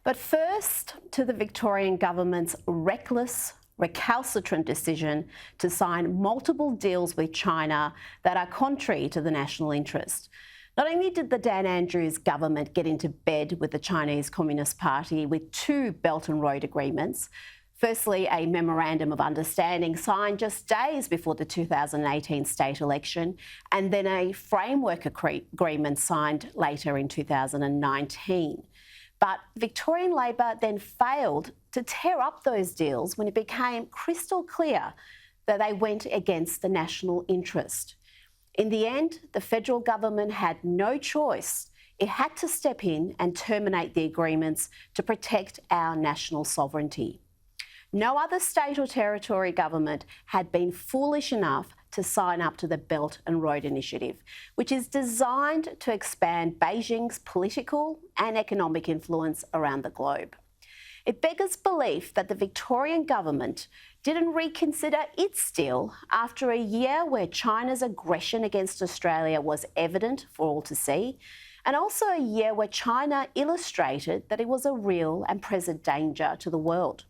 But first, to the Victorian government's reckless, recalcitrant decision to sign multiple deals with China that are contrary to the national interest. Not only did the Dan Andrews government get into bed with the Chinese Communist Party with two Belt and Road agreements, firstly, a memorandum of understanding signed just days before the 2018 state election, and then a framework agreement signed later in 2019. But Victorian Labor then failed to tear up those deals when it became crystal clear that they went against the national interest. In the end, the federal government had no choice. It had to step in and terminate the agreements to protect our national sovereignty. No other state or territory government had been foolish enough to sign up to the Belt and Road Initiative, which is designed to expand Beijing's political and economic influence around the globe. It beggars belief that the Victorian government didn't reconsider its deal after a year where China's aggression against Australia was evident for all to see, and also a year where China illustrated that it was a real and present danger to the world.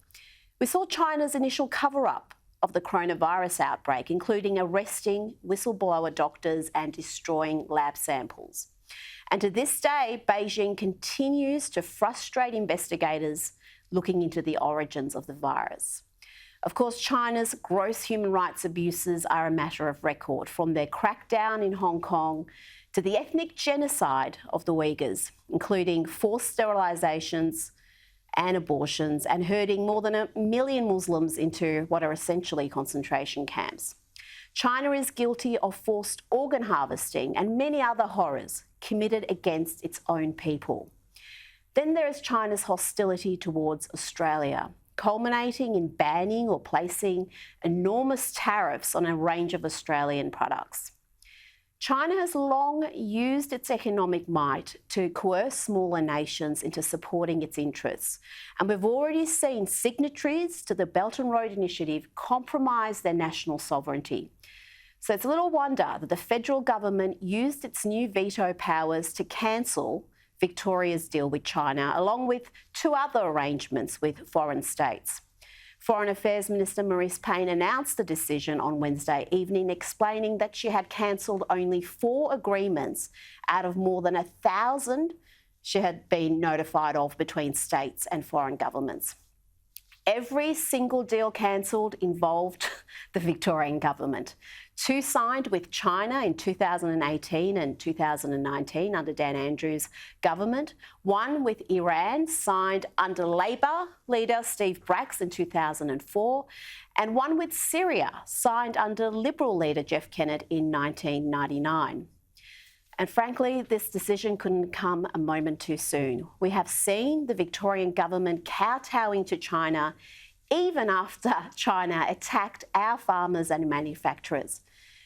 We saw China's initial cover-up of the coronavirus outbreak, including arresting whistleblower doctors and destroying lab samples. And to this day, Beijing continues to frustrate investigators looking into the origins of the virus. Of course, China's gross human rights abuses are a matter of record, from their crackdown in Hong Kong to the ethnic genocide of the Uyghurs, including forced sterilizations and abortions, and herding more than 1 million Muslims into what are essentially concentration camps. China is guilty of forced organ harvesting and many other horrors committed against its own people. Then there is China's hostility towards Australia, culminating in banning or placing enormous tariffs on a range of Australian products. China has long used its economic might to coerce smaller nations into supporting its interests, and we've already seen signatories to the Belt and Road Initiative compromise their national sovereignty. So it's little wonder that the federal government used its new veto powers to cancel Victoria's deal with China, along with two other arrangements with foreign states. Foreign Affairs Minister Marise Payne announced the decision on Wednesday evening, explaining that she had cancelled only 4 agreements out of more than 1,000 she had been notified of between states and foreign governments. Every single deal cancelled involved the Victorian government. 2 signed with China in 2018 and 2019 under Dan Andrews' government. 1 with Iran, signed under Labor leader Steve Bracks in 2004. And 1 with Syria, signed under Liberal leader Jeff Kennett in 1999. And frankly, this decision couldn't come a moment too soon. We have seen the Victorian government kowtowing to China even after China attacked our farmers and manufacturers.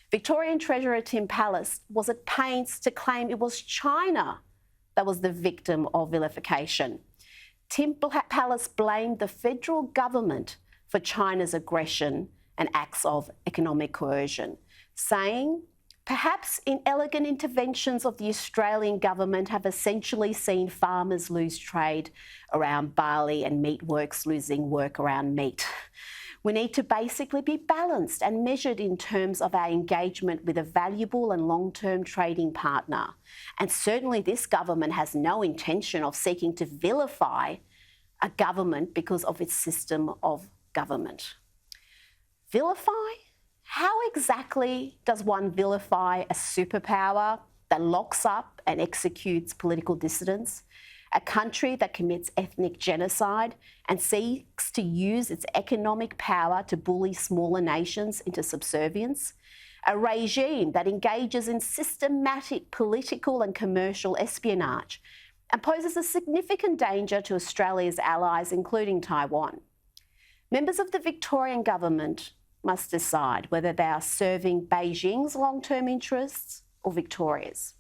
Victorian Treasurer Tim Pallas was at pains to claim it was China that was the victim of vilification. Tim Pallas blamed the federal government for China's aggression and acts of economic coercion, saying, "Perhaps inelegant interventions of the Australian government have essentially seen farmers lose trade around barley and meatworks losing work around meat. We need to basically be balanced and measured in terms of our engagement with a valuable and long-term trading partner. And certainly this government has no intention of seeking to vilify a government because of its system of government." Vilify? How exactly does one vilify a superpower that locks up and executes political dissidents? A country that commits ethnic genocide and seeks to use its economic power to bully smaller nations into subservience? A regime that engages in systematic political and commercial espionage and poses a significant danger to Australia's allies, including Taiwan? Members of the Victorian government must decide whether they are serving Beijing's long-term interests or Victoria's.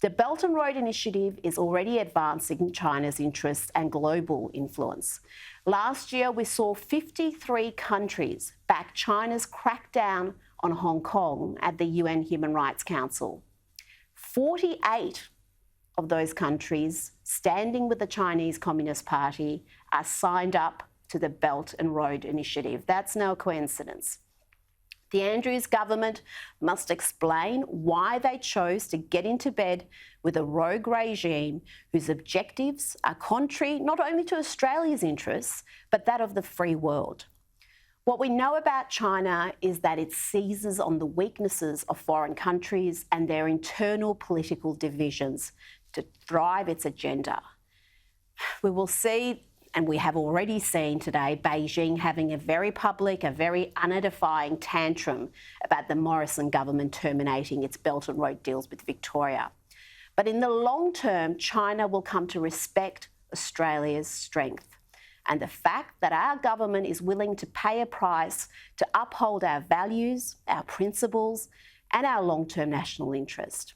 The Belt and Road Initiative is already advancing China's interests and global influence. Last year, we saw 53 countries back China's crackdown on Hong Kong at the UN Human Rights Council. 48 of those countries standing with the Chinese Communist Party, are signed up to the Belt and Road Initiative. That's no coincidence. The Andrews government must explain why they chose to get into bed with a rogue regime whose objectives are contrary not only to Australia's interests, but that of the free world. What we know about China is that it seizes on the weaknesses of foreign countries and their internal political divisions to drive its agenda. We will see, and we have already seen today, Beijing having a very public, a very unedifying tantrum about the Morrison government terminating its Belt and Road deals with Victoria. But in the long term, China will come to respect Australia's strength and the fact that our government is willing to pay a price to uphold our values, our principles, and our long-term national interest.